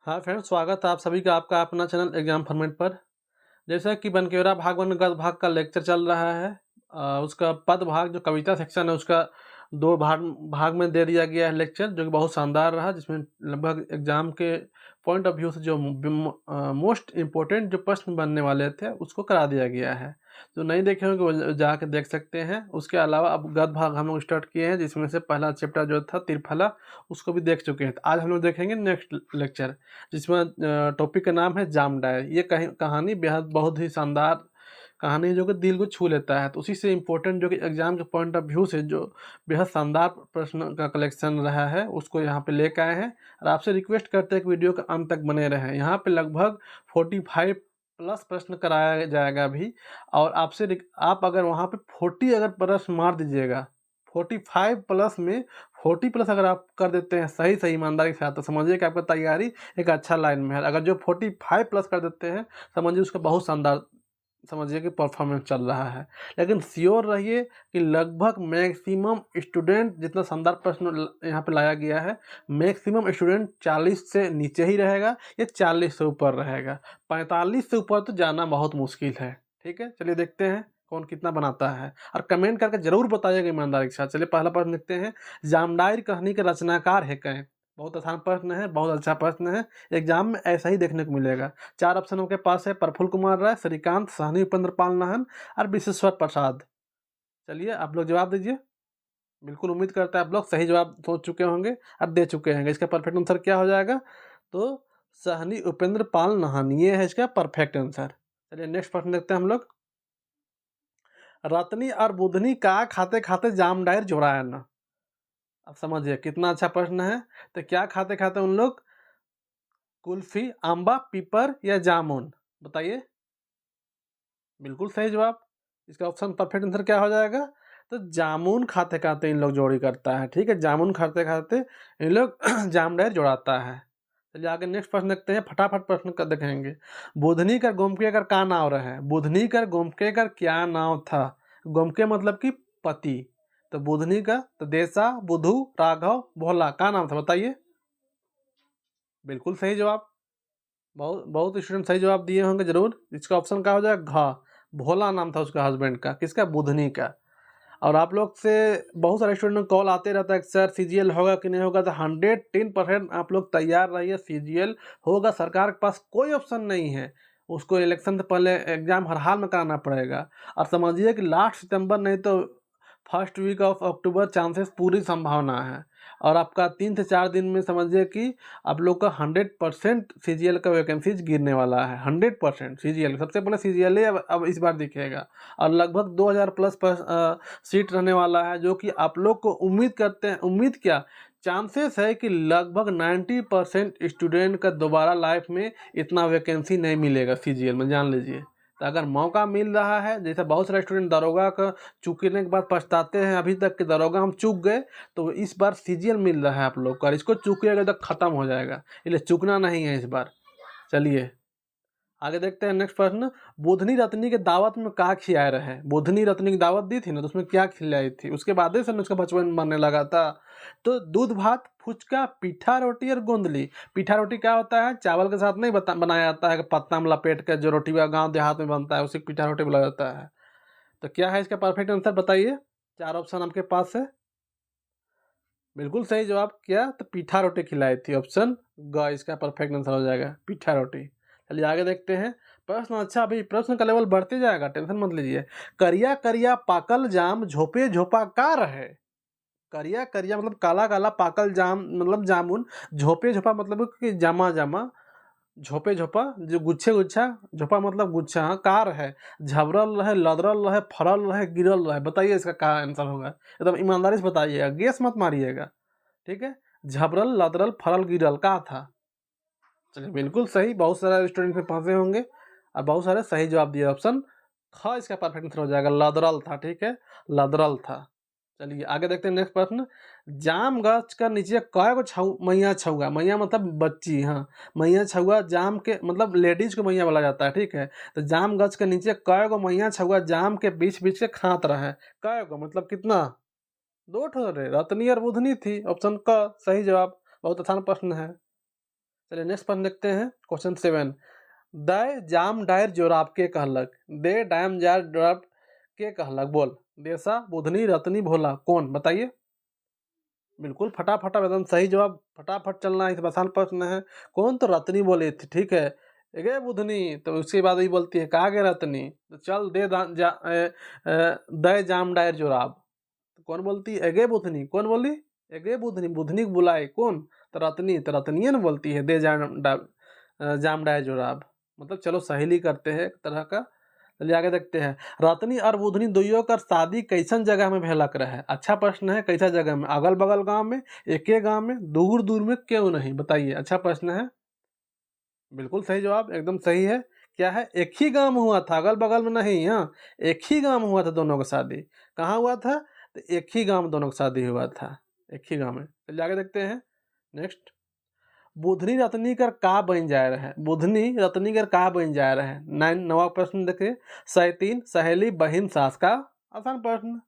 हाँ फ्रेंड्स, स्वागत है आप सभी का आपका अपना चैनल एग्जाम फॉर्मेट पर। जैसा कि बनकेवरा भाग वन गद्य भाग का लेक्चर चल रहा है। उसका पद भाग जो कविता सेक्शन है उसका दो भाग भाग में दे दिया गया है लेक्चर, जो कि बहुत शानदार रहा, जिसमें लगभग एग्जाम के पॉइंट ऑफ व्यू से जो मोस्ट इम्पोर्टेंट जो प्रश्न बनने वाले थे उसको करा दिया गया है। जो नहीं देखे होंगे वो जाके देख सकते हैं। उसके अलावा अब गद्य भाग हम लोग स्टार्ट किए हैं, जिसमें से पहला चैप्टर जो था त्रिफला उसको भी देख चुके हैं। तो आज हम लोग देखेंगे नेक्स्ट लेक्चर, जिसमें टॉपिक का नाम है जाम डायर। ये कहानी बेहद बहुत ही शानदार कहानी है, जो कि दिल को छू लेता है। तो उसी से इम्पोर्टेंट जो कि एग्जाम के पॉइंट ऑफ व्यू से जो बेहद शानदार प्रश्न का कलेक्शन रहा है उसको यहाँ पे लेकर आए हैं। और आपसे रिक्वेस्ट करते हैं कि वीडियो के अंत तक बने रहें। यहाँ पे लगभग 45 प्लस प्रश्न कराया जाएगा अभी। और आप अगर वहाँ पे 40 अगर प्रश्न मार दीजिएगा, 45 प्लस में 40 प्लस अगर आप कर देते हैं सही सही ईमानदारी के साथ, तो समझिए कि आपका तैयारी एक अच्छा लाइन में है। अगर जो 45 प्लस कर देते हैं, समझिए उसका बहुत शानदार समझिए कि परफॉर्मेंस चल रहा है। लेकिन श्योर रहिए कि लगभग मैक्सिमम स्टूडेंट, जितना शानदार प्रश्न यहाँ पे लाया गया है, मैक्सिमम स्टूडेंट 40 से नीचे ही रहेगा या 40 से ऊपर रहेगा। 45 से ऊपर तो जाना बहुत मुश्किल है। ठीक है, चलिए देखते हैं कौन कितना बनाता है, और कमेंट करके जरूर बताइएगा ईमानदारी के साथ। चलिए पहला प्रश्न देखते हैं। जामडायर कहानी के रचनाकार है कौन? बहुत आसान प्रश्न है, बहुत अच्छा प्रश्न है। एग्जाम में ऐसा ही देखने को मिलेगा। 4 ऑप्शन आपके पास है: प्रफुल्ल कुमार राय, श्रीकांत, साहनी उपेंद्र पाल नाहन और विश्वेश्वर प्रसाद। चलिए आप लोग जवाब दीजिए। बिल्कुल उम्मीद करता है आप लोग सही जवाब सोच चुके होंगे और दे चुके होंगे। इसका परफेक्ट आंसर क्या हो जाएगा? तो साहनी उपेंद्र पाल नाहन, ये है इसका परफेक्ट आंसर। चलिए नेक्स्ट प्रश्न देखते हैं हम लोग। रत्नी और बुधनी का खाते खाते जामडायर जोड़ाया ना। अब समझिए कितना अच्छा प्रश्न है। तो क्या खाते खाते उन लोग? कुल्फी, आंबा, पीपर या जामुन? बताइए। बिल्कुल सही जवाब। इसका ऑप्शन परफेक्ट आंसर क्या हो जाएगा? तो जामुन खाते खाते इन लोग जोड़ी करता है। ठीक है, जामुन खाते खाते इन लोग जामडायर जोड़ाता है। चलिए आगे नेक्स्ट प्रश्न देखते हैं, फटाफट प्रश्न का देखेंगे। बुधनी कर गोमके कर का नाव रहे? बुधनी कर गोमके कर क्या नाव था? गोमके मतलब कि पति। तो बुधनी का तो देसा, बुधू, राघव, भोला का नाम था? बताइए। बिल्कुल सही जवाब। बहुत बहुत स्टूडेंट सही जवाब दिए होंगे जरूर। इसका ऑप्शन क्या हो जाएगा? घ। भोला नाम था उसका हस्बैंड का। किसका? बुधनी का। और आप लोग से बहुत सारे स्टूडेंट को कॉल आते रहता है कि सर सीजीएल होगा कि नहीं होगा। तो 110% आप लोग तैयार रहिए, सीजीएल होगा। सरकार के पास कोई ऑप्शन नहीं है, उसको इलेक्शन से पहले एग्जाम हर हाल में कराना पड़ेगा। और समझिए कि लास्ट सितंबर नहीं तो first week of October chances पूरी संभावना है। और आपका 3 से 4 दिन में समझिए कि आप लोग का 100% सीजीएल का वैकेंसीज गिरने वाला है। 100% सीजीएल, सबसे पहले सीजीएल अब इस बार दिखेगा। और लगभग 2000 प्लस पर सीट रहने वाला है, जो कि आप लोग को उम्मीद करते हैं, उम्मीद क्या चांसेस है कि लगभग 90% स्टूडेंट का दोबारा लाइफ में इतना वैकेंसी नहीं मिलेगा सीजीएल में, जान लीजिए। तो अगर मौका मिल रहा है, जैसे बहुत सारे स्टूडेंट दरोगा का चूकने के बाद पछताते हैं अभी तक कि दरोगा हम चूक गए, तो इस बार सीजीएल मिल रहा है आप लोग को। और इसको चूकिएगा तो खत्म हो जाएगा, इसलिए चूकना नहीं है इस बार। चलिए आगे देखते हैं नेक्स्ट प्रश्न। बुधनी रत्नी के दावत में क्या खिलाए रहे? बुधनी रत्नी की दावत दी थी ना, तो उसमें क्या खिलाई थी? उसके बाद से उसका बचपन बनने लगा था। तो दूध भात, फुचका, पीठा रोटी और गोंदली। पीठा रोटी क्या होता है? चावल के साथ नहीं बनाया जाता है कि पत्ता में लपेट के जो रोटी गाँव देहात में बनता है, उसी को पीठा रोटी बोला जाता है। तो क्या है इसका परफेक्ट आंसर? बताइए। 4 ऑप्शन आपके पास है। बिल्कुल सही जवाब। क्या? तो पीठा रोटी खिलाई थी, ऑप्शन ग इसका परफेक्ट आंसर हो जाएगा, पीठा रोटी। चलिए आगे देखते हैं प्रश्न। अच्छा, अभी प्रश्न का लेवल बढ़ते जाएगा, टेंशन मत लीजिए। करिया करिया पाकल जाम झोपे झोपा का रहे? करिया करिया मतलब काला काला, पाकल जाम मतलब जामुन, झोपे झोपा मतलब कि जमा जमा, झोपे झोपा जो गुच्छे गुच्छा, झोपा मतलब गुच्छा। हाँ, कार है, झबरल रहे, लदरल रहे, फरल रहे, गिरल रहे। बताइए इसका क्या आंसर होगा? एकदम ईमानदारी से बताइएगा, गेस मत मारिएगा। ठीक है, झबरल, लदरल, फरल, गिरल का था? चलिए बिल्कुल सही। बहुत सारे स्टूडेंट में फंसे होंगे और बहुत सारे सही जवाब दिए। ऑप्शन ख इसका परफेक्ट आंसर हो जाएगा, लदरल था। ठीक है, लदरल था। चलिए आगे देखते हैं नेक्स्ट प्रश्न। जाम गछ का नीचे कय गो मैया छौआ? मैया मतलब बच्ची। हाँ, मैया छौआ जाम के मतलब लेडीज को मैया बोला जाता है। ठीक है, तो जाम गछ के नीचे कय गो मैया छौआ जाम के बीच बीच के खात रहे? कय गो मतलब कितना? 2 ठो रे, रत्नी और बुधनी थी। ऑप्शन क सही जवाब। बहुत आसान प्रश्न है। चलिए नेक्स्ट प्रश्न देखते हैं, क्वेश्चन 7। दय जाम डायर जोराब के कहलक, दे डायम जार जोराब के कहलक, बोल। देसा, बुधनी, रतनी, भोला, कौन? बताइए। बिल्कुल फटाफट एकदम सही जवाब, फटाफट चलना है, इस आसान प्रश्न है। कौन? तो रतनी बोली थी, ठीक है। गे बुधनी, तो उसके बाद ही बोलती है कहा गे रतनी, तो चल दे दय जाम डायर जोराब, तो कौन बोलती है? एगे बुधनी। कौन बोली? एगे बुधनी, बुधनी को बुलाए कौन? तो रतनी, तो रतनिए न बोलती है दे जाम डायर जोराब। मतलब चलो सहेली करते हैं एक तरह का। चलिए आगे देखते हैं। रतनी और बुधनी दुइयों का शादी कैसन जगह में भेलक रहे? अच्छा प्रश्न है। कैसा जगह में? अगल बगल गांव में, एके गांव में, दूर दूर में, क्यों नहीं? बताइए। अच्छा प्रश्न है। बिल्कुल सही जवाब, एकदम सही है। क्या है? एक ही गांव में हुआ था, अगल बगल में नहीं। हाँ, एक ही गांव में हुआ था दोनों का शादी। कहाँ हुआ था? तो एक ही गांव में दोनों का शादी हुआ था, एक ही गांव में। चलिए आगे देखते हैं। नेक्स्ट, बुधनी रत्नी कर का बन जा रहा है? बुधनी रत्नी कर का बन जा रहा है? 9वां प्रश्न देखिए। सैतीन, सहेली, बहन, सास का। आसान प्रश्न।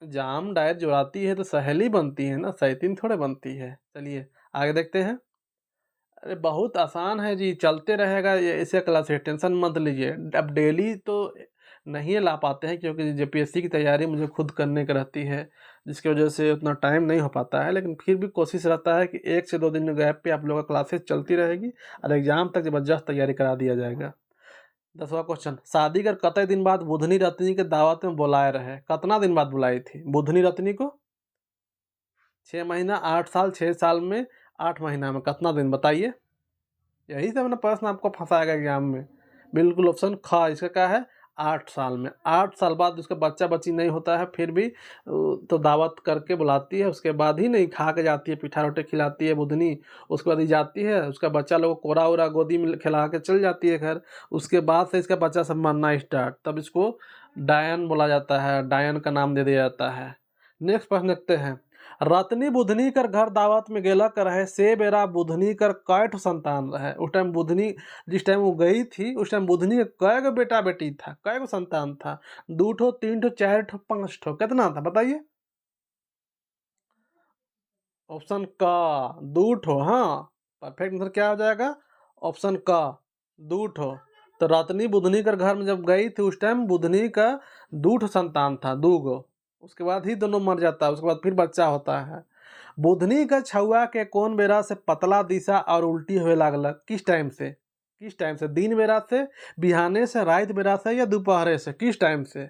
जाम डायर जोड़ाती है तो सहेली बनती है ना, सैतीन थोड़े बनती है। चलिए आगे देखते हैं। अरे बहुत आसान है जी, चलते रहेगा ये ऐसे क्लास है, टेंशन मत लीजिए। अब डेली तो नहीं ला पाते हैं क्योंकि जेपीएससी की तैयारी मुझे खुद करने की रहती है, जिसकी वजह से उतना टाइम नहीं हो पाता है। लेकिन फिर भी कोशिश रहता है कि 1 से 2 दिन गैप पे आप लोगों का क्लासेस चलती रहेगी और एग्जाम तक ज़बरदस्त तैयारी करा दिया जाएगा। 10वां क्वेश्चन। शादी कर कतई दिन बाद बुधनी रत्नी के दावत में बुलाए रहे? कितना दिन बाद बुलाई थी बुधनी रत्नी को? 6 महीना, 8 साल, 6 साल में, 8 महीना में, कितना दिन? बताइए। यही से मैंने प्रश्न आपको फंसाएगा एग्जाम में। बिल्कुल ऑप्शन ख, इसका क्या है? 8 साल में। 8 साल बाद उसका बच्चा बच्ची नहीं होता है, फिर भी तो दावत करके बुलाती है, उसके बाद ही नहीं खा के जाती है, पिठा रोटी खिलाती है बुधनी। उसके बाद ही जाती है, उसका बच्चा लोग को कोरा उरा गोदी में खिला के चल जाती है घर। उसके बाद से इसका बच्चा सब मरना स्टार्ट, तब इसको डायन बोला जाता है, डायन का नाम दे दिया जाता है। नेक्स्ट प्रश्न देखते हैं। रत्नी बुधनी कर घर दावत में गेला कर रहे, से बेरा बुधनी कर कै ठो संतान रहे? उस टाइम बुधनी, जिस टाइम वो गई थी उस टाइम बुधनी के कै गो बेटा बेटी था, कै गो संतान था? 2 ठो, 3 ठो, 4 ठो, 5 ठो, कितना था? बताइए। ऑप्शन का 2 ठो। हाँ, परफेक्ट आंसर क्या हो जाएगा? ऑप्शन का 2 ठो। तो रत्नी बुधनी कर घर में जब गई थी उस टाइम बुधनी का 2 ठो संतान था, 2 गो। उसके बाद ही दोनों मर जाता है, उसके बाद फिर बच्चा होता है। बुधनी का छुआ के कौन बेरा से पतला दिशा और उल्टी हुए लागलक? किस टाइम से? किस टाइम से? दिन बेरा से, बिहाने से, रात बेरा से, या दोपहरे से? किस टाइम से?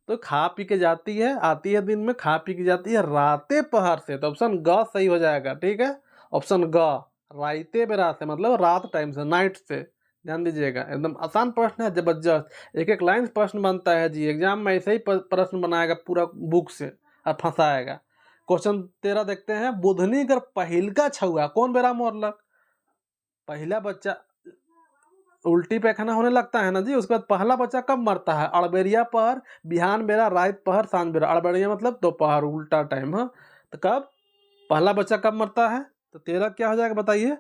तो खा पी के जाती है, आती है दिन में, खा पी के जाती है राते पहर से, तो ऑप्शन ग सही हो जाएगा। ठीक है, ऑप्शन ग, राइते बेरा से मतलब रात टाइम से, नाइट से। ध्यान दीजिएगा, एकदम आसान प्रश्न है, जबरदस्त। एक एक लाइन प्रश्न बनता है जी, एग्जाम में ऐसे ही प्रश्न बनाएगा पूरा बुक से और फंसाएगा। क्वेश्चन 13 देखते हैं। बुधनी कर पहिलका छुआ कौन बेरा मोरलक? पहला बच्चा, उल्टी पैखाना होने लगता है ना जी, उसके बाद पहला बच्चा कब मरता है? अड़बेरिया पहर, बिहान बेरा, रात पहर, सांझ बेरा। अड़बेरिया मतलब दोपहर, उल्टा टाइम। हाँ, तो कब पहला बच्चा कब मरता है? तो 13 क्या हो जाएगा? बताइए।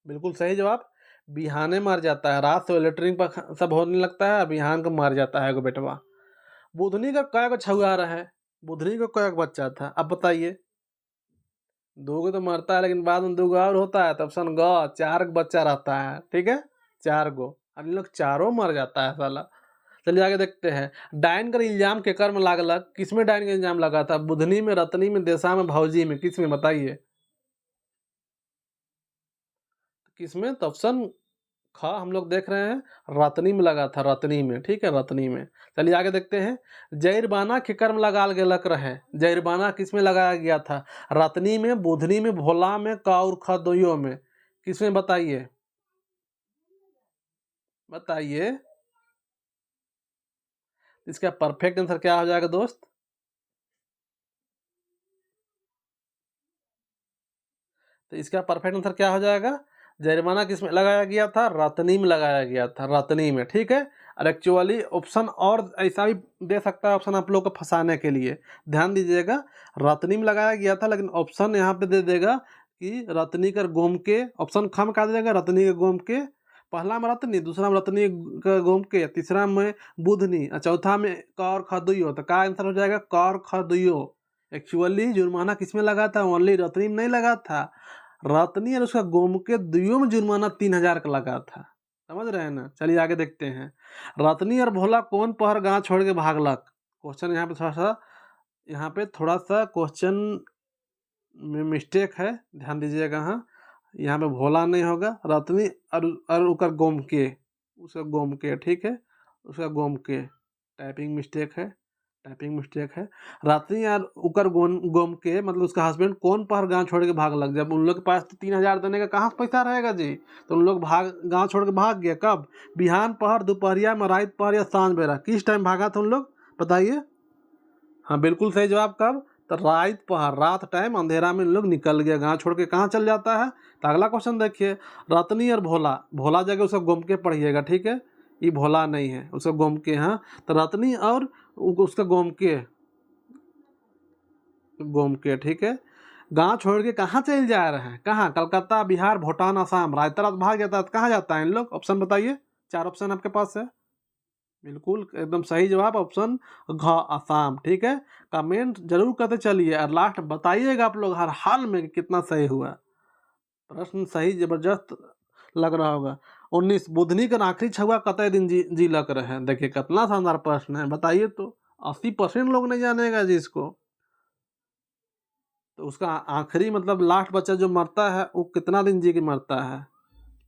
बिल्कुल सही जवाब, बिहाने मर जाता है। रात से लेटरिन पर सब होने लगता है, बिहान को मर जाता है एगो बेटवा। बुधनी का कै गो छुआ रहे? बुधनी को कै गो बच्चा था? अब बताइए। 2 गो तो मरता है, लेकिन बाद में 2 गो और होता है, तो ऑप्शन ग, 4 गो बच्चा रहता है। ठीक है, 4 गो। अब इन लोग चारों मर जाता है साला। चलिए आगे देखते हैं। डायन का इल्जाम के कर्म लागलक? किसमें डायन का इल्जाम लगा था? बुधनी में, रत्नी में, देशा में, भौजी में, किसमें? बताइए। किसमें? तो ऑप्शन ख हम लोग देख रहे हैं, रत्नी में लगा था, रत्नी में। ठीक है, रत्नी में। चलिए आगे देखते हैं। जैरबाना के कर्म लगाल गेलक रहे? जैरबाना किसमें लगाया गया था? रत्नी में, बुधनी में, भोला में, का और ख दोइयों में, किसमें? बताइए, बताइए। इसका परफेक्ट आंसर क्या हो जाएगा दोस्त? तो इसका परफेक्ट आंसर क्या हो जाएगा? जरिमाना किस में लगाया गया था? रत्नी में लगाया गया था, रत्नी में। ठीक है, और एक्चुअली ऑप्शन और ऐसा भी दे सकता है ऑप्शन आप लोग को फंसाने के लिए। ध्यान दीजिएगा, रत्नी में लगाया गया था, लेकिन ऑप्शन यहाँ पे दे देगा कि रत्नी कर गोम के। ऑप्शन ख में क्या दे देगा? रत्नी के गोम के। पहला में रत्नी, दूसरा में रत्नी का गोम के, तीसरा में बुधनी, और चौथा में क और ख दुइयो। तो का आंसर हो जाएगा? क और ख दुइयो। एक्चुअली जुर्माना किसमें लगा था? ओनली रत्नी में नहीं लगा था, रत्नी और उसका गोमके दुइयों में जुर्माना 3000 का लगा था। समझ रहे हैं ना? चलिए आगे देखते हैं। रत्नी और भोला कौन पहर गांव छोड़ के भागलक? क्वेश्चन यहाँ पे थोड़ा सा क्वेश्चन में मिस्टेक है, ध्यान दीजिएगा। हाँ, यहाँ पे भोला नहीं होगा, रत्नी और उकर गोमके, उसका गोमके, ठीक है, उसका गोमके। टाइपिंग मिस्टेक है, टाइपिंग मिस्टेक है। रत्नी और उकर गोमके मतलब उसका हस्बैंड कौन पहर गांव छोड़ के भाग लग? जब उन लोग के पास तो 3000 देने का कहाँ से पैसा रहेगा जी? तो उन लोग गांव छोड़ के भाग गए। कब? बिहान पहर, दोपहरिया में, रात पहर या सांझ बेरा? किस टाइम भागा था उन लोग, बताइए? हाँ, बिल्कुल सही जवाब। कब? तो रात पहर, रात टाइम अंधेरा में लोग निकल गया, गांव छोड़ के कहाँ चल जाता है। तो अगला क्वेश्चन देखिए, रत्नी और भोला, भोला जगह उसका गोमके पढ़िएगा, ठीक है, ये भोला नहीं है, उसका गोमके। हाँ, तो रत्नी और उसका गोमके, गोमके, ठीक है, गांव छोड़ के कहाँ चल जा रहे हैं? कहाँ? कलकत्ता, बिहार, भूटान, असम। रात रात भाग जाता है तो कहाँ जाता है इन लोग? ऑप्शन बताइए, 4 ऑप्शन आपके पास है। बिल्कुल एकदम सही जवाब ऑप्शन घ, आसाम, ठीक है। कमेंट जरूर करते चलिए और लास्ट बताइएगा आप लोग हर हाल में कि कितना सही हुआ। प्रश्न सही जबरदस्त लग रहा होगा। 19 बुधनी का आखिरी छुआ कतई दिन जी लग रहे हैं? देखिए कितना शानदार प्रश्न है, बताइए तो। 80% लोग नहीं जानेगा जी इसको। तो उसका आखिरी मतलब लास्ट बच्चा जो मरता है वो कितना दिन जी के मरता है?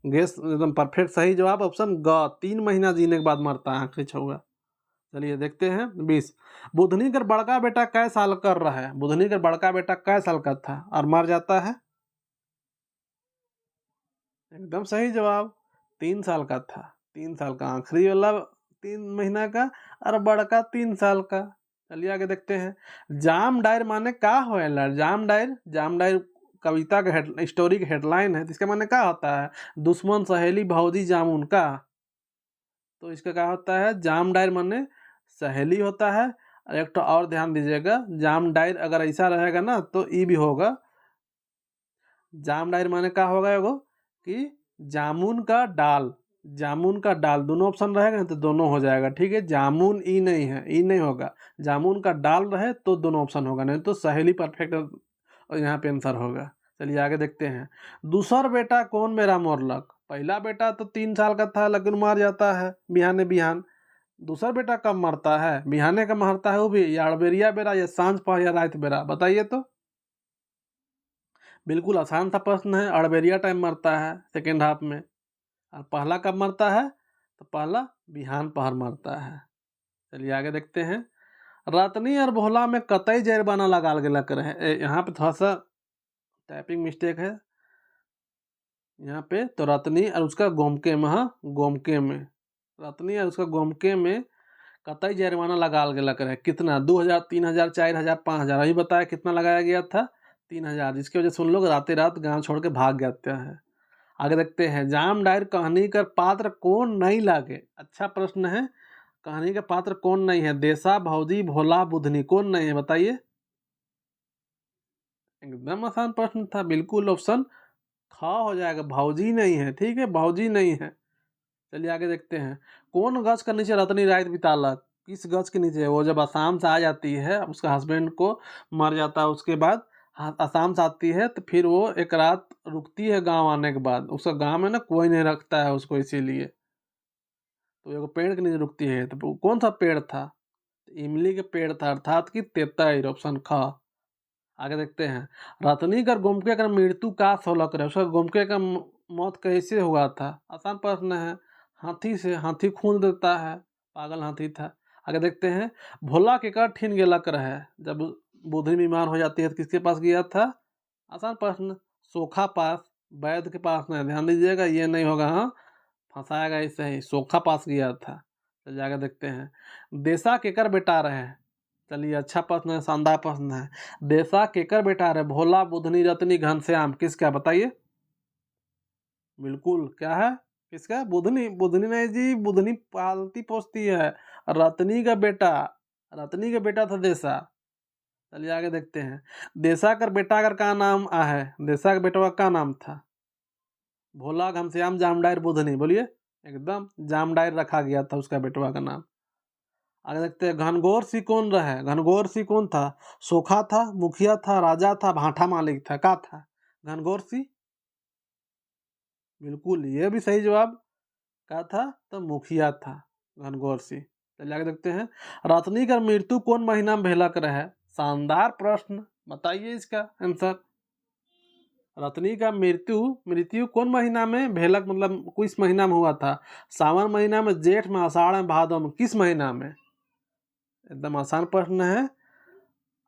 गेस एकदम परफेक्ट सही जवाब ऑप्शन ग, 3 महीना जीने के बाद मरता है आखिरी छुआ। चलिए देखते हैं। 20 बुधनी का बड़का बेटा कै साल कर रहा है? बुधनी का बड़का बेटा कै साल का था और मर जाता है? एकदम सही जवाब, 3 साल का था। 3 साल का आखिरी वाला 3 महीना का और बड़का 3 साल का। चलिए आगे देखते हैं। जाम डायर माने का होएला? जाम डायर, जाम डायर कविता का स्टोरी का हेडलाइन है, तो इसका माने क्या होता है? दुश्मन, सहेली, भौजी, जामुन का। तो इसका क्या होता है? जाम डायर माने सहेली होता है। और एक तो और ध्यान दीजिएगा, जाम डायर अगर ऐसा रहेगा ना तो ई भी होगा। जाम डायर माने क्या होगा एगो कि जामुन का डाल, जामुन का डाल, दोनों ऑप्शन रहेगा ना तो दोनों हो जाएगा, ठीक है। जामुन ई नहीं है, ई नहीं होगा, जामुन का डाल रहे तो दोनों ऑप्शन होगा, नहीं तो सहेली परफेक्ट और यहाँ पे आंसर होगा। चलिए आगे देखते हैं। दूसर बेटा कौन मेरा मोरलक? पहला बेटा तो 3 साल का था लेकिन मर जाता है बिहाने बिहान। दूसरा बेटा कब मरता है? बिहाने का मरता है वो भी, या अड़बेरिया बेरा, या सांझ पहर, या रात बेरा? बताइए तो। बिल्कुल आसान सा प्रश्न है, अड़बेरिया टाइम मरता है सेकेंड हाफ में। और पहला कब मरता है? तो पहला बिहान पहर मरता है। चलिए आगे देखते हैं। रत्नी और भोला में कतई जरिमाना लगाल गेलक रहे? यहाँ पे थोड़ा सा टाइपिंग मिस्टेक है यहाँ पे। तो रत्नी और उसका गोमके में, हाँ गोमके में, रत्नी और उसका गोमके में कतई जरिमाना लगाल गेलक रहे? कितना? 2000, 3000, 4000, 5000? अभी बताया कितना लगाया गया था? 3000, जिसकी वजह से उन लोग रातें रात गांव छोड़ के भाग जाते हैं। आगे देखते हैं। जाम डायर कहानी का पात्र कौन नहीं लागे? अच्छा प्रश्न है। कहानी का पात्र कौन नहीं है? देसा, भौजी, भोला, बुधनी, कौन नहीं है बताइए? एकदम आसान प्रश्न था, बिल्कुल ऑप्शन ख हो जाएगा, भौजी नहीं है, ठीक है, भौजी नहीं है। चलिए आगे देखते हैं। कौन गज के नीचे रत्नी रात बितालक? किस गज के नीचे? वो जब आसाम से आ जाती है, उसका हस्बैंड को मर जाता है, उसके बाद आसाम से आती है तो फिर वो एक रात रुकती है गांव आने के बाद। उसका गांव में ना कोई नहीं रखता है उसको, इसीलिए तो एगो पेड़ के नीचे रुकती है। तो कौन सा पेड़ था? तो इमली के पेड़ था, अर्थात कि तेतैर, ऑप्शन ख। आगे देखते हैं। रत्नी कर गोमके का मृत्यु का सोलक रहे? उसका गोमके का मौत कैसे हुआ था? आसान प्रश्न है। हाथी से, हाथी खून देता है, पागल हाथी था। आगे देखते हैं। भोला के कर ठीन गेलक रहे? जब बुधनी बीमार हो जाती है तो किसके पास गया था? आसान प्रश्न, सोखा पास, वैद्य के पास नहीं, ध्यान दीजिएगा ये नहीं होगा। हाँ, फंसाएगा इससे ही, सोखा पास गया था। चलिए आगे देखते हैं। देसा केकर बेटा रहे? चलिए अच्छा प्रश्न है, शानदार प्रश्न है। देसा केकर बेटा रहे? भोला, बुधनी, रत्नी, घनश्याम, किसका बताइए? बिल्कुल क्या है? किसका? बुधनी। बुधनी नहीं जी, बुधनी पालती पोसती है। रत्नी का बेटा, रत्नी का बेटा था देसा। चलिए आगे देखते हैं। देसा का बेटा का क्या नाम है? देसा का बेटा का क्या नाम था? भोला, घनश्याम, जामडायर, बुधनी, बोलिए। एकदम जामडायर रखा गया था उसका बेटवा का नाम। आगे देखते हैं। घनघोर सिंह कौन रहे? घनघोर सिंह कौन था? सोखा था, मुखिया था, राजा था, भाटा मालिक था, क्या था? घनघोर सिंह बिल्कुल, ये भी सही जवाब क्या था? तो मुखिया था, घनघोर सिंह। चलिए आगे देखते हैं। रतनी का मृत्यु कौन महीना में भेला कर है? शानदार प्रश्न, बताइए इसका आंसर। रतनी का मृत्यु मृत्यु कौन महीना में भेलक, मतलब किस महीना में हुआ था? सावन महीना में, जेठ में, आषाढ़ में, भादो में, किस महीना में? एकदम आसान प्रश्न है।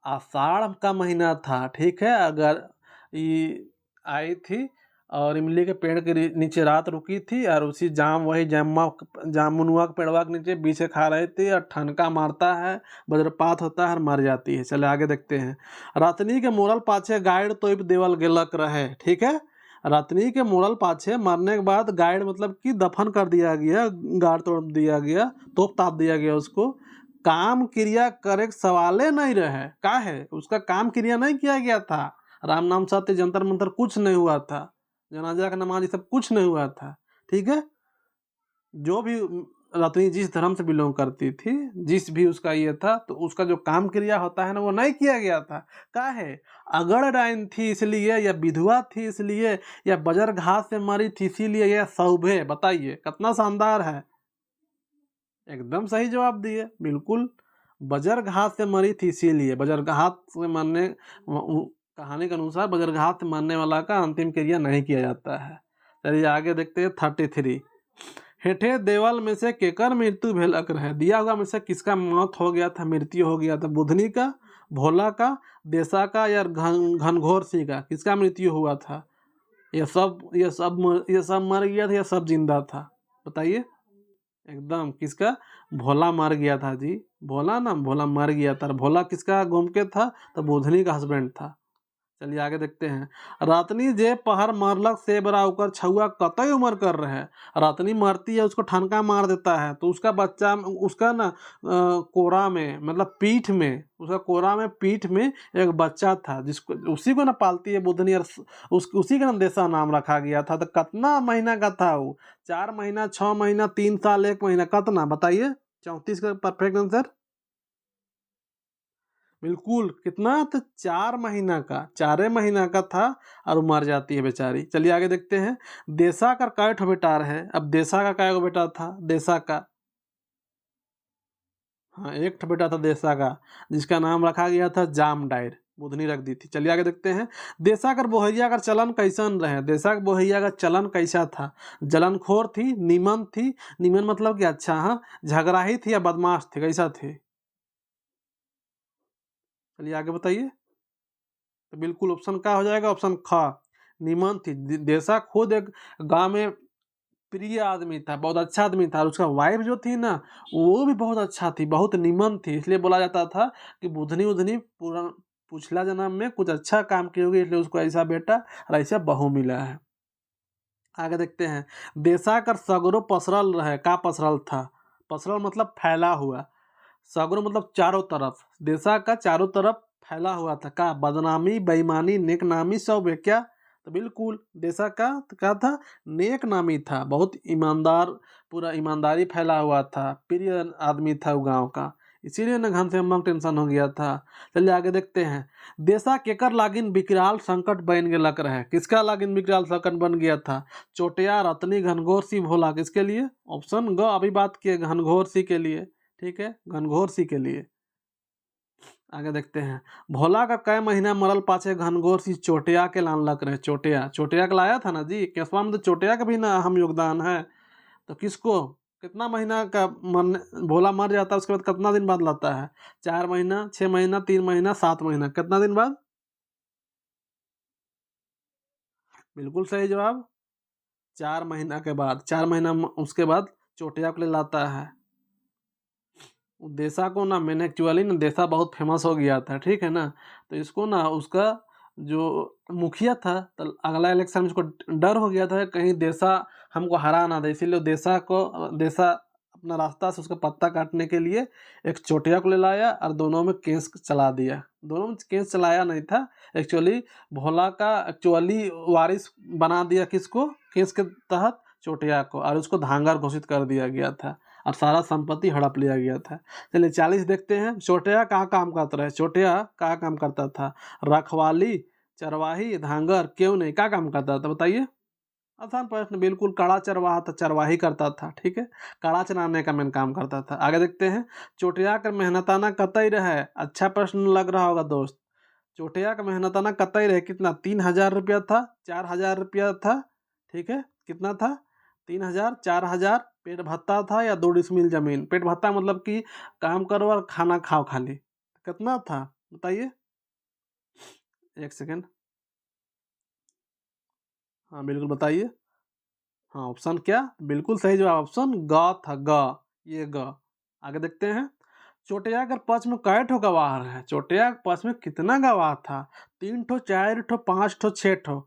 आषाढ़ का महीना था, ठीक है। अगर ये आई थी और इमली के पेड़ के नीचे रात रुकी थी और उसी वही जामुनुआ के पेड़वा के नीचे बीछे खा रही थी और ठनका मारता है, वज्रपात होता है और मर जाती है। चले आगे देखते हैं। रतनी के मोरल पाछे गाइड तोप देवल गेलक रहे, ठीक है। रतनी के मोरल पाछे मरने के बाद गाइड मतलब कि दफन कर दिया गया, गाड़ तोड़ दिया गया, तोप ताप दिया गया उसको। काम क्रिया करे सवाले नहीं रहे, का है उसका काम क्रिया नहीं किया गया था। राम नाम सत्य जंतर मंतर कुछ नहीं हुआ था, जनाजा का नमाज ये सब कुछ नहीं हुआ था, ठीक है। जो भी रतनी जिस धर्म से बिलोंग करती थी, जिस भी उसका ये था, तो उसका जो काम क्रिया होता है ना वो नहीं किया गया था। का है अगड़ डाइन थी इसलिए, या विधवा थी इसलिए, या बजर घास से मरी थी इसीलिए, या सौभे? बताइए कितना शानदार है। एकदम सही जवाब दिए, बिल्कुल। बजर घात से मरी थी इसीलिए, बजर घात से मरने कहानी के अनुसार बजर घात से मरने वाला का अंतिम क्रिया नहीं किया जाता है। चलिए आगे देखते हैं 33। हेठे देवल में से केकर मृत्यु भेलक रहे? दिया हुआ में से किसका मौत हो गया था, मृत्यु हो गया था? बुधनी का, भोला का, देसा का, या घनघोर सिंह का? किसका मृत्यु हुआ था? ये सब मर गया था या सब जिंदा था? बताइए। एकदम किसका? भोला मर गया था जी। भोला ना, भोला मर गया था। भोला किसका घूम के था? तो बुधनी का हस्बैंड था। चलिए आगे देखते हैं। रातनी जे पहर मारलक से बरा ओकर छुआ कतई उम्र कर रहे हैं? रातनी मरती है, उसको ठनका मार देता है, तो उसका बच्चा उसका ना कोरा में, मतलब पीठ में, उसका कोरा में पीठ में एक बच्चा था, जिसको उसी को ना पालती है बुधनी, और उसी का ना देसा नाम रखा गया था। तो कितना महीना का था वो? 4 महीना, 6 महीना, 3 साल, 1 महीना, कितना बताइए? 34 का परफेक्ट आंसर। बिल्कुल, कितना? तो 4 महीना का, 4 महीना का था और मर जाती है बेचारी। चलिए आगे देखते हैं। देसा का कै ठो बेटा है? अब देसा का कै गो बेटा था? देसा का, हाँ, एक ठो बेटा था देसा का, जिसका नाम रखा गया था जाम डायर, बुधनी रख दी थी। चलिए आगे देखते हैं। देसा कर बोहैया का चलन कैसन रहे? देसा का बोहैया का चलन कैसा था? जलनखोर थी, नीमन थी? नीमन मतलब कि अच्छा, हाँ, झगड़ाही थी या बदमाश थी, कैसा थे? चलिए आगे बताइए। तो बिल्कुल ऑप्शन का हो जाएगा, ऑप्शन ख, नीमन थी। देसा खुद एक गांव में प्रिय आदमी था, बहुत अच्छा आदमी था, और उसका वाइफ जो थी ना, वो भी बहुत अच्छा थी, बहुत नीमन थी। इसलिए बोला जाता था कि बुधनी उधनी पूरा पिछला जन्म में कुछ अच्छा काम की होगी, इसलिए उसको ऐसा बेटा और ऐसा बहू मिला है। आगे देखते हैं। देसा कर सगरो पसरल रहे, का पसरल था? पसरल मतलब फैला हुआ, सगरो मतलब चारों तरफ। देसा का चारों तरफ फैला हुआ था, का बदनामी, बेईमानी, नेकनामी सब है क्या? तो बिल्कुल देसा का तो क्या था? नेक नामी था, बहुत ईमानदार, पूरा ईमानदारी फैला हुआ था, प्रिय आदमी था वो गांव का। इसीलिए ना घन से हम टेंशन हो गया था। चलिए आगे देखते हैं। देसा केकर लागिन विकराल संकट बन गेलक लग रहा है? किसका लागिन विकराल संकट बन गया था? चोटिया, रतनी, घनघोर सिंह, भोला? किसके लिए? ऑप्शन ग अभी बात किए, घनघोर सिंह के लिए, ठीक है, घनघोर सिंह के लिए। आगे देखते हैं। भोला का कै महीना मरल पाछे घनघोर सिंह चोटिया के लान लग रहे? चोटिया, चोटिया का लाया था ना जी, केसवा में तो चोटिया का भी ना अहम योगदान है। तो किसको, कितना महीना का मरने भोला मर जाता है, उसके बाद कितना दिन बाद लाता है? 4 महीना, 6 महीना, 3 महीना, 7 महीना, कितना दिन बाद? बिल्कुल सही जवाब, 4 महीना के बाद। 4 महीना उसके बाद चोटिया को ले लाता है। देसा को ना, मैंने एक्चुअली ना देसा बहुत फेमस हो गया था, ठीक है ना। तो इसको ना उसका जो मुखिया था, तो अगला इलेक्शन में उसको डर हो गया था कहीं देसा हमको हरा ना दे, इसीलिए देसा अपना रास्ता से उसका पत्ता काटने के लिए एक चोटिया को ले लाया और दोनों में केस चला दिया। दोनों में केस चलाया नहीं था एक्चुअली, भोला का एक्चुअली वारिस बना दिया किसको केस के तहत? चोटिया को, और उसको धांगर घोषित कर दिया गया था और सारा संपत्ति हड़प लिया गया था। चलिए 40 देखते हैं। चोटिया कहाँ काम करता रहे? चोटिया कहाँ काम करता था? रखवाली, चरवाही, धांगर, क्यों नहीं, क्या काम करता था बताइए? आसान प्रश्न, बिल्कुल। काड़ा चरवाहा था, चरवाही करता था, ठीक है, काड़ा चराने का मेन काम करता था। आगे देखते हैं, चोटिया कर मेहनताना कतई रहे। अच्छा प्रश्न लग रहा होगा दोस्त। चोटिया का मेहनताना कतई रहे कितना, 3,000 रुपया था, 4,000 रुपया था, ठीक है, कितना था, 3,000, 4,000, पेट भत्ता था या 2 डिसमिल जमीन। पेट भत्ता मतलब कि काम करो और खाना खाओ खाली, कितना था बताइए, एक सेकेंड, हाँ बिल्कुल बताइए। हाँ, ऑप्शन क्या, बिल्कुल सही जवाब ऑप्शन ग था, ग, ये ग। आगे देखते हैं, चोटिया के पक्ष में कै ठो गवाह है। चोटिया के पक्ष में कितना गवाह था, 3 ठो, 4 ठो, 5 ठो, 6 ठो।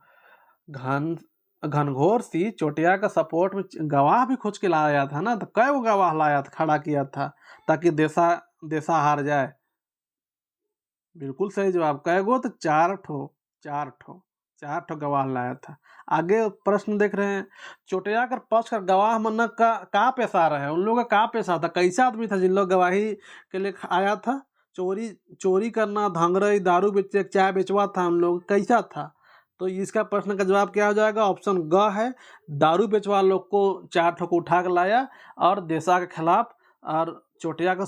घन घनघोर सी चोटिया का सपोर्ट में गवाह भी खोज के लाया था ना, तो कै वो गवाह लाया था, खड़ा किया था, ताकि देसा देसा हार जाए। बिल्कुल सही जवाब, कै गो, तो 4 ठो, 4 ठो, 4 ठो गवाह लाया था। आगे प्रश्न देख रहे हैं, चोटिया कर पक्ष का गवाह मन का पेशा रहे, उन लोगों का पेशा था, कैसा आदमी था जिन लोग गवाही के लिए आया था। चोरी चोरी करना, धांगरई, दारू बेचे, चाय बेचवा था, उन लोग कैसा था। तो इसका प्रश्न का जवाब क्या हो जाएगा, ऑप्शन ग है, दारू बेचवा लोग को 4 ठो को उठा कर लाया और देशा के खिलाफ और चोटिया का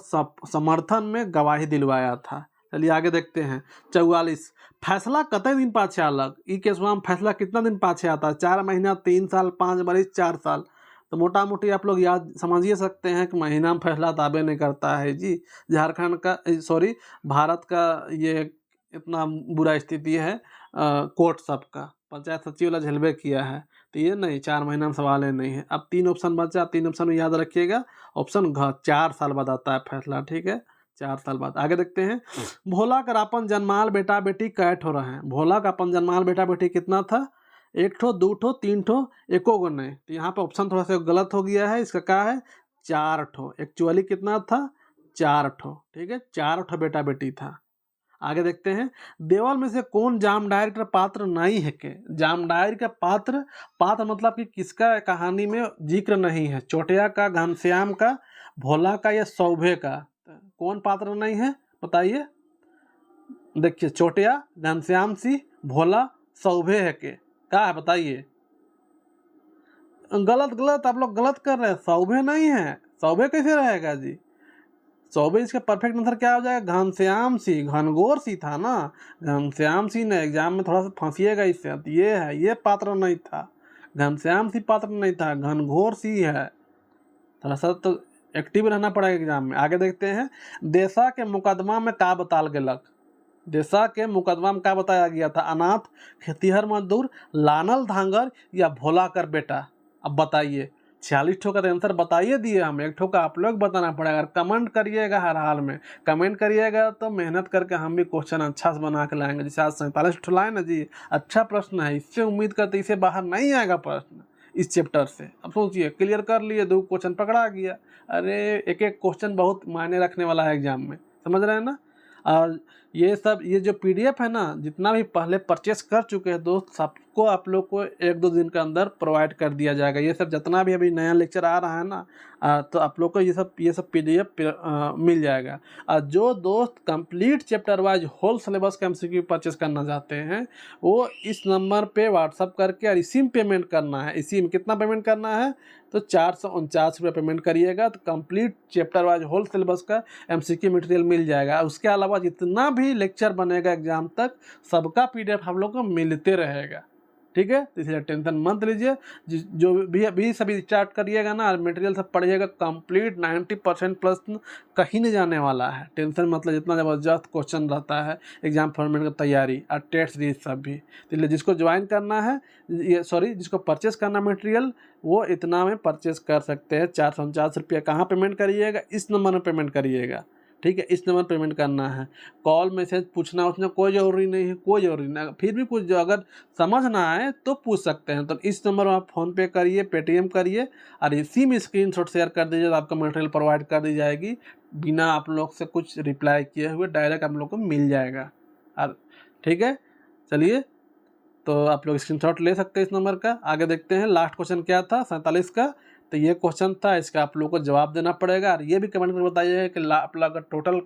समर्थन में गवाही दिलवाया था। चलिए आगे देखते हैं, 44, फैसला कतई दिन पाछे अलग। ई केसवा में फैसला कितना दिन पाछे आता है, 4 महीना, 3 साल, 5 बरिस, 4 साल। तो मोटा मोटी आप लोग याद समझिए सकते हैं कि महीना में फैसला ताबे नहीं करता है जी। झारखंड का, सॉरी, भारत का ये इतना बुरा स्थिति है, कोर्ट सबका, पंचायत सचिव वाला झेलबे किया है। तो ये नहीं, 4 महीना में सवाल है नहीं है। अब 3 ऑप्शन बचा, 3 ऑप्शन में याद रखिएगा, ऑप्शन घ, 4 साल बाद आता है फैसला, ठीक है, 4 साल बाद। आगे देखते हैं, भोला कर अपन जन्माल बेटा बेटी कै ठो रहे। भोला का अपन जन्माल बेटा बेटी कितना था, 1 ठो, 2 ठो, 3 ठो, एको गो नहीं। तो यहाँ पे ऑप्शन थोड़ा सा गलत हो गया है, इसका क्या है, 4 ठो। एक्चुअली कितना था, 4 ठो, ठीक है, 4 ठो बेटा बेटी था। आगे देखते हैं, देवल में से कौन जामडायर का पात्र नहीं है के। जामडायर का पात्र, पात्र मतलब कि किसका कहानी में जिक्र नहीं है, चोटिया का, घनश्याम का, भोला का या सौभे का। कौन पात्र नहीं है बताइए। देखिए, चोटिया, घनश्याम सिंह, भोला, सौभे है के, क्या है बताइए। गलत गलत, आप लोग गलत कर रहे हैं, सौभे नहीं है। सौभे कैसे रहेगा जी, सौभे, इसका परफेक्ट आंसर क्या हो जाएगा, घनश्याम सिंह। घनघोर सिंह था ना, घनश्याम सिंह ने, एग्जाम में थोड़ा सा फंसिएगा इससे। तो ये है, ये पात्र नहीं था, घनश्याम सिंह पात्र नहीं था, घनघोर सिंह है। थोड़ा सा तो एक्टिव रहना पड़ेगा एग्जाम में। आगे देखते हैं, देशा के मुकदमा में का बताल गेलक। देशा के मुकदमा में क्या बताया गया था, अनाथ, खेतीहर मजदूर, लानल धांगर या भोला कर बेटा। अब बताइए, 46 ठो का आंसर बताइए दिए हम, 1 ठो का आप लोग बताना पड़ेगा। कमेंट करिएगा, हर हाल में कमेंट करिएगा, तो मेहनत करके हम भी क्वेश्चन अच्छा से बना के लाएंगे। जैसे आज 47 ठो लाए ना जी, अच्छा प्रश्न है, इससे उम्मीद करते इससे बाहर नहीं आएगा प्रश्न इस चैप्टर से। अब सोचिए, क्लियर कर लिए, 2 क्वेश्चन पकड़ा गया। अरे एक एक क्वेश्चन बहुत मायने रखने वाला है एग्जाम में, समझ रहे हैं ना। और ये सब, ये जो पीडीएफ है ना, जितना भी पहले परचेस कर चुके हैं दोस्त, सबको आप लोग को 1-2 दिन के अंदर प्रोवाइड कर दिया जाएगा। ये सब जितना भी अभी नया लेक्चर आ रहा है ना, तो आप लोग को ये सब पीडीएफ मिल जाएगा। और जो दोस्त complete chapter wise whole syllabus का एमसीक्यू परचेस करना चाहते हैं, वो इस नंबर पे व्हाट्सअप करके और इसी में पेमेंट करना है। इसी में कितना पेमेंट करना है, तो 449 रुपये पेमेंट करिएगा, तो complete chapter wise whole syllabus का एमसीक्यू मटेरियल मिल जाएगा। उसके अलावा जितना भी लेक्चर बनेगा एग्जाम तक, सबका पीडीएफ हम लोग को मिलते रहेगा, ठीक है। तो इसलिए टेंशन मत लीजिए, जो भी अभी सभी स्टार्ट करिएगा ना, मटेरियल सब पढ़िएगा, कंप्लीट 90% प्लस कहीं नहीं जाने वाला है। टेंशन मतलब, जितना ज़बरदस्त क्वेश्चन रहता है एग्जाम फॉर्मेट का तैयारी और टेस्ट सीरीज सब भी। तो इसलिए जिसको ज्वाइन करना है, ये सॉरी, जिसको परचेस करना मटेरियल, वो इतना में परचेस कर सकते हैं। 449 रुपया कहाँ पेमेंट करिएगा, इस नंबर में पेमेंट करिएगा, ठीक है, इस नंबर पेमेंट करना है। कॉल मैसेज पूछना उसमें कोई ज़रूरी नहीं है, कोई ज़रूरी नहीं। फिर भी कुछ जो अगर समझ ना आए तो पूछ सकते हैं, तो इस नंबर में आप फ़ोनपे करिए, पेटीएम करिए, और इसी में स्क्रीनशॉट शेयर कर दीजिए, तो आपका मटेरियल प्रोवाइड कर दी जाएगी, बिना आप लोग से कुछ रिप्लाई किए हुए डायरेक्ट आप लोग को मिल जाएगा। और ठीक है, चलिए, तो आप लोग स्क्रीनशॉट ले सकते हैं इस नंबर का। आगे देखते हैं, लास्ट क्वेश्चन क्या था, 47 का। तो ये क्वेश्चन था, इसका आप लोग को जवाब देना पड़ेगा। और ये भी कमेंट में बताइए कि आप लोग का टोटल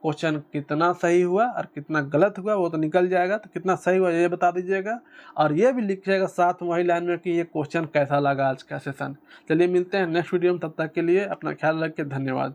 क्वेश्चन कितना सही हुआ और कितना गलत हुआ वो तो निकल जाएगा, तो कितना सही हुआ ये बता दीजिएगा, और ये भी लिखिएगा साथ में वही लाइन में कि ये क्वेश्चन कैसा लगा आज का सेशन। चलिए मिलते हैं नेक्स्ट वीडियो में, तब तक के लिए अपना ख्याल रखिए, धन्यवाद।